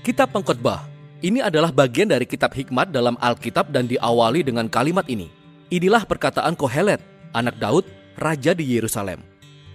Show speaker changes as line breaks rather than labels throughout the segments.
Kitab Pengkhotbah. Ini adalah bagian dari kitab hikmat dalam Alkitab dan diawali dengan kalimat ini. Inilah perkataan Kohelet, anak Daud, raja di Yerusalem.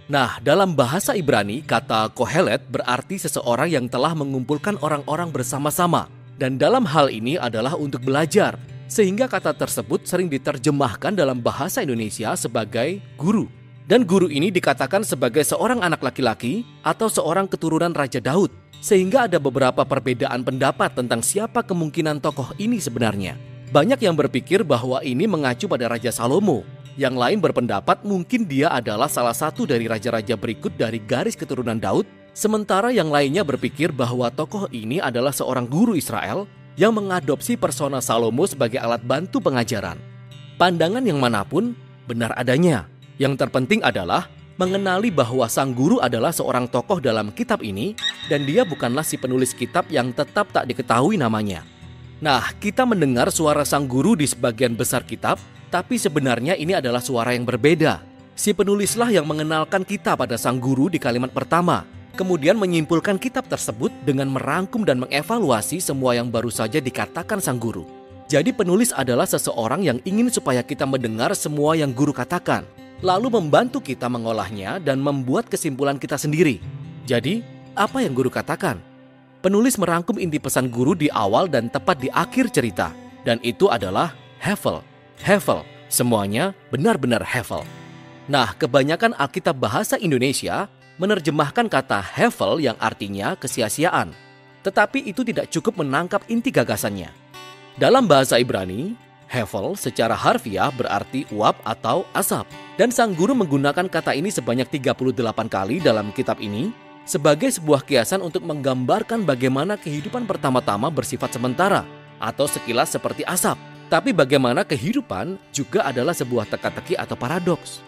Nah, dalam bahasa Ibrani, kata Kohelet berarti seseorang yang telah mengumpulkan orang-orang bersama-sama. Dan dalam hal ini adalah untuk belajar. Sehingga kata tersebut sering diterjemahkan dalam bahasa Indonesia sebagai guru. Dan guru ini dikatakan sebagai seorang anak laki-laki atau seorang keturunan Raja Daud. Sehingga ada beberapa perbedaan pendapat tentang siapa kemungkinan tokoh ini sebenarnya. Banyak yang berpikir bahwa ini mengacu pada Raja Salomo. Yang lain berpendapat mungkin dia adalah salah satu dari raja-raja berikut dari garis keturunan Daud. Sementara yang lainnya berpikir bahwa tokoh ini adalah seorang guru Israel yang mengadopsi persona Salomo sebagai alat bantu pengajaran. Pandangan yang manapun benar adanya. Yang terpenting adalah mengenali bahwa sang guru adalah seorang tokoh dalam kitab ini dan dia bukanlah si penulis kitab yang tetap tak diketahui namanya. Nah, kita mendengar suara sang guru di sebagian besar kitab, tapi sebenarnya ini adalah suara yang berbeda. Si penulislah yang mengenalkan kita pada sang guru di kalimat pertama, kemudian menyimpulkan kitab tersebut dengan merangkum dan mengevaluasi semua yang baru saja dikatakan sang guru. Jadi penulis adalah seseorang yang ingin supaya kita mendengar semua yang guru katakan, lalu membantu kita mengolahnya dan membuat kesimpulan kita sendiri. Jadi, apa yang guru katakan? Penulis merangkum inti pesan guru di awal dan tepat di akhir cerita. Dan itu adalah Hevel. Hevel. Semuanya benar-benar Hevel. Nah, kebanyakan Alkitab bahasa Indonesia menerjemahkan kata Hevel yang artinya kesia-siaan. Tetapi itu tidak cukup menangkap inti gagasannya. Dalam bahasa Ibrani, Hevel secara harfiah berarti uap atau asap. Dan sang guru menggunakan kata ini sebanyak 38 kali dalam kitab ini sebagai sebuah kiasan untuk menggambarkan bagaimana kehidupan pertama-tama bersifat sementara atau sekilas seperti asap. Tapi bagaimana kehidupan juga adalah sebuah teka-teki atau paradoks.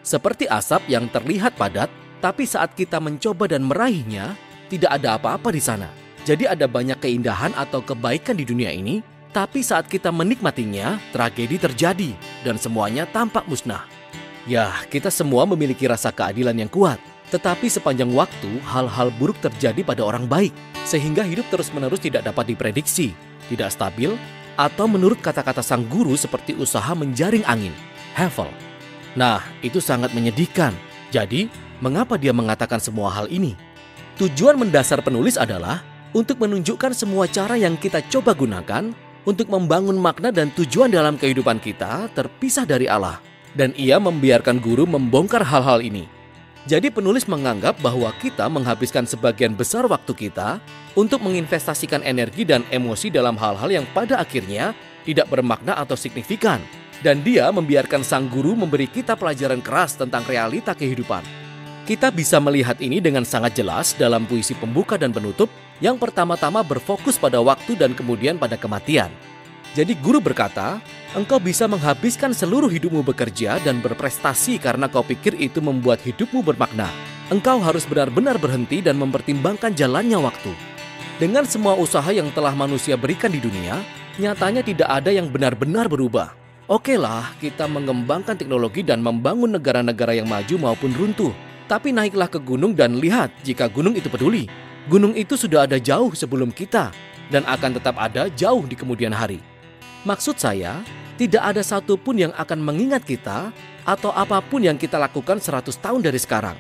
Seperti asap yang terlihat padat, tapi saat kita mencoba dan meraihnya, tidak ada apa-apa di sana. Jadi ada banyak keindahan atau kebaikan di dunia ini, tapi saat kita menikmatinya, tragedi terjadi dan semuanya tampak musnah. Ya, kita semua memiliki rasa keadilan yang kuat. Tetapi sepanjang waktu, hal-hal buruk terjadi pada orang baik. Sehingga hidup terus-menerus tidak dapat diprediksi, tidak stabil, atau menurut kata-kata sang guru seperti usaha menjaring angin. Hevel. Nah, itu sangat menyedihkan. Jadi, mengapa dia mengatakan semua hal ini? Tujuan mendasar penulis adalah untuk menunjukkan semua cara yang kita coba gunakan untuk membangun makna dan tujuan dalam kehidupan kita terpisah dari Allah. Dan ia membiarkan guru membongkar hal-hal ini. Jadi penulis menganggap bahwa kita menghabiskan sebagian besar waktu kita untuk menginvestasikan energi dan emosi dalam hal-hal yang pada akhirnya tidak bermakna atau signifikan. Dan dia membiarkan sang guru memberi kita pelajaran keras tentang realita kehidupan. Kita bisa melihat ini dengan sangat jelas dalam puisi pembuka dan penutup yang pertama-tama berfokus pada waktu dan kemudian pada kematian. Jadi guru berkata, engkau bisa menghabiskan seluruh hidupmu bekerja dan berprestasi karena kau pikir itu membuat hidupmu bermakna. Engkau harus benar-benar berhenti dan mempertimbangkan jalannya waktu. Dengan semua usaha yang telah manusia berikan di dunia, nyatanya tidak ada yang benar-benar berubah. Okelah, kita mengembangkan teknologi dan membangun negara-negara yang maju maupun runtuh. Tapi naiklah ke gunung dan lihat jika gunung itu peduli. Gunung itu sudah ada jauh sebelum kita dan akan tetap ada jauh di kemudian hari. Maksud saya, tidak ada satupun yang akan mengingat kita atau apapun yang kita lakukan 100 tahun dari sekarang.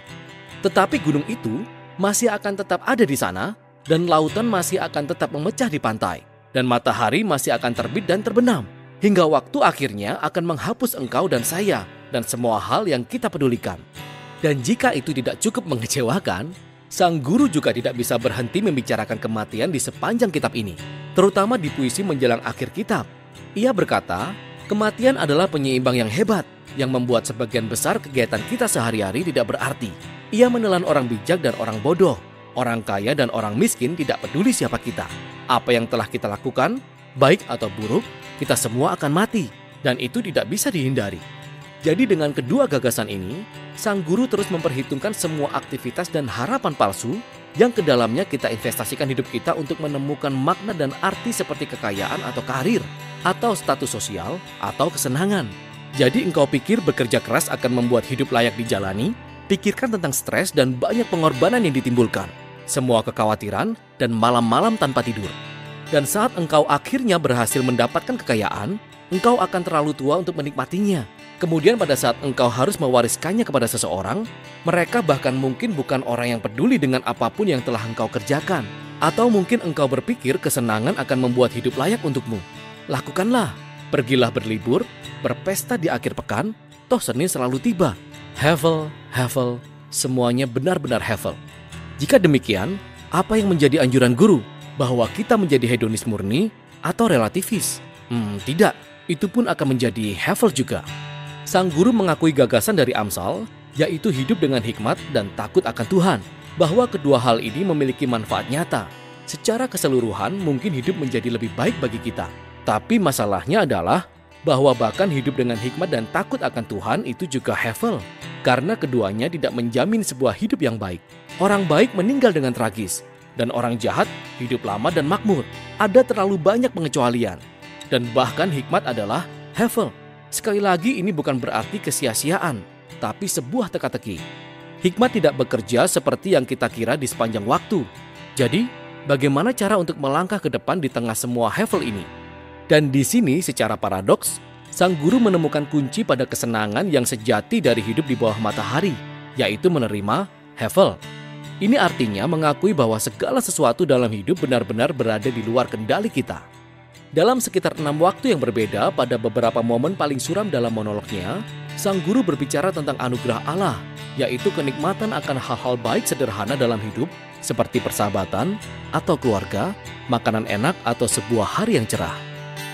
Tetapi gunung itu masih akan tetap ada di sana dan lautan masih akan tetap memecah di pantai. Dan matahari masih akan terbit dan terbenam. Hingga waktu akhirnya akan menghapus engkau dan saya dan semua hal yang kita pedulikan. Dan jika itu tidak cukup mengecewakan, sang guru juga tidak bisa berhenti membicarakan kematian di sepanjang kitab ini. Terutama di puisi menjelang akhir kitab. Ia berkata, kematian adalah penyeimbang yang hebat, yang membuat sebagian besar kegiatan kita sehari-hari tidak berarti. Ia menelan orang bijak dan orang bodoh, orang kaya dan orang miskin tidak peduli siapa kita. Apa yang telah kita lakukan, baik atau buruk, kita semua akan mati, dan itu tidak bisa dihindari. Jadi dengan kedua gagasan ini, sang guru terus memperhitungkan semua aktivitas dan harapan palsu yang kedalamnya kita investasikan hidup kita untuk menemukan makna dan arti seperti kekayaan atau karir, atau status sosial, atau kesenangan. Jadi engkau pikir bekerja keras akan membuat hidup layak dijalani? Pikirkan tentang stres dan banyak pengorbanan yang ditimbulkan. semua kekhawatiran, dan malam-malam tanpa tidur. Dan saat engkau akhirnya berhasil mendapatkan kekayaan, engkau akan terlalu tua untuk menikmatinya. Kemudian pada saat engkau harus mewariskannya kepada seseorang, mereka bahkan mungkin bukan orang yang peduli dengan apapun yang telah engkau kerjakan. Atau mungkin engkau berpikir kesenangan akan membuat hidup layak untukmu. Lakukanlah, pergilah berlibur, berpesta di akhir pekan, toh Senin selalu tiba. Hevel, semuanya benar-benar hevel. Jika demikian, apa yang menjadi anjuran guru? Bahwa kita menjadi hedonis murni atau relativis? Tidak, itu pun akan menjadi hevel juga. Sang guru mengakui gagasan dari Amsal, yaitu hidup dengan hikmat dan takut akan Tuhan, bahwa kedua hal ini memiliki manfaat nyata. Secara keseluruhan mungkin hidup menjadi lebih baik bagi kita. Tapi masalahnya adalah bahwa bahkan hidup dengan hikmat dan takut akan Tuhan itu juga hevel, karena keduanya tidak menjamin sebuah hidup yang baik. Orang baik meninggal dengan tragis, dan orang jahat hidup lama dan makmur. Ada terlalu banyak pengecualian. Dan bahkan hikmat adalah hevel. Sekali lagi ini bukan berarti kesia-siaan, tapi sebuah teka-teki. Hikmat tidak bekerja seperti yang kita kira di sepanjang waktu. Jadi, bagaimana cara untuk melangkah ke depan di tengah semua hevel ini? Dan di sini secara paradoks, sang guru menemukan kunci pada kesenangan yang sejati dari hidup di bawah matahari, yaitu menerima hevel. Ini artinya mengakui bahwa segala sesuatu dalam hidup benar-benar berada di luar kendali kita. Dalam sekitar 6 waktu yang berbeda pada beberapa momen paling suram dalam monolognya, sang guru berbicara tentang anugerah Allah, yaitu kenikmatan akan hal-hal baik sederhana dalam hidup, seperti persahabatan, atau keluarga, makanan enak, atau sebuah hari yang cerah.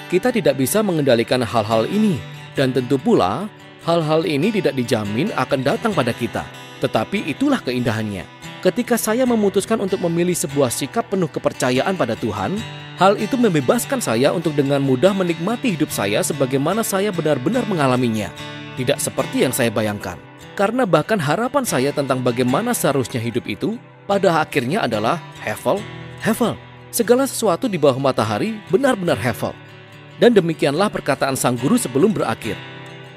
Kita tidak bisa mengendalikan hal-hal ini, dan tentu pula, hal-hal ini tidak dijamin akan datang pada kita. Tetapi itulah keindahannya. Ketika saya memutuskan untuk memilih sebuah sikap penuh kepercayaan pada Tuhan, hal itu membebaskan saya untuk dengan mudah menikmati hidup saya sebagaimana saya benar-benar mengalaminya. Tidak seperti yang saya bayangkan. Karena bahkan harapan saya tentang bagaimana seharusnya hidup itu, pada akhirnya adalah hevel. Segala sesuatu di bawah matahari benar-benar hevel. Dan demikianlah perkataan sang guru sebelum berakhir.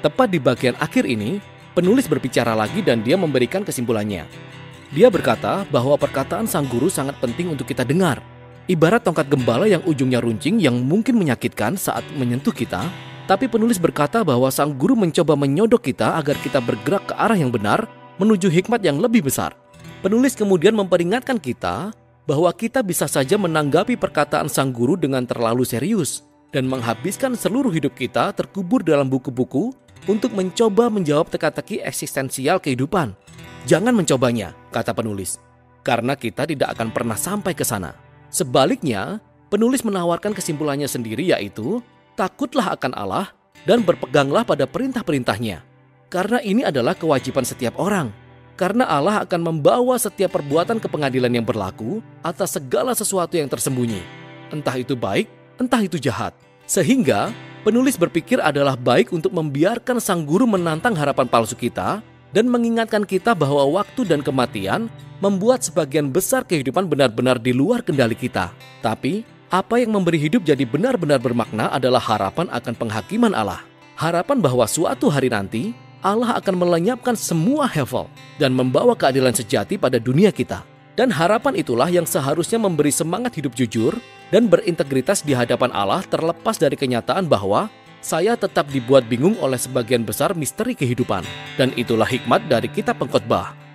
Tepat di bagian akhir ini, penulis berbicara lagi dan dia memberikan kesimpulannya. Dia berkata bahwa perkataan sang guru sangat penting untuk kita dengar. Ibarat tongkat gembala yang ujungnya runcing yang mungkin menyakitkan saat menyentuh kita, tapi penulis berkata bahwa sang guru mencoba menyodok kita agar kita bergerak ke arah yang benar menuju hikmat yang lebih besar. Penulis kemudian memperingatkan kita bahwa kita bisa saja menanggapi perkataan sang guru dengan terlalu serius dan menghabiskan seluruh hidup kita terkubur dalam buku-buku untuk mencoba menjawab teka-teki eksistensial kehidupan. Jangan mencobanya, kata penulis, karena kita tidak akan pernah sampai ke sana. Sebaliknya, penulis menawarkan kesimpulannya sendiri yaitu, takutlah akan Allah dan berpeganglah pada perintah-perintahnya. Karena ini adalah kewajiban setiap orang. Karena Allah akan membawa setiap perbuatan ke pengadilan yang berlaku atas segala sesuatu yang tersembunyi. Entah itu baik, entah itu jahat. Sehingga, penulis berpikir adalah baik untuk membiarkan sang guru menantang harapan palsu kita dan mengingatkan kita bahwa waktu dan kematian membuat sebagian besar kehidupan benar-benar di luar kendali kita. Tapi, apa yang memberi hidup jadi benar-benar bermakna adalah harapan akan penghakiman Allah. Harapan bahwa suatu hari nanti, Allah akan melenyapkan semua hevel dan membawa keadilan sejati pada dunia kita. Dan harapan itulah yang seharusnya memberi semangat hidup jujur dan berintegritas di hadapan Allah terlepas dari kenyataan bahwa saya tetap dibuat bingung oleh sebagian besar misteri kehidupan. Dan itulah hikmat dari kitab Pengkhotbah.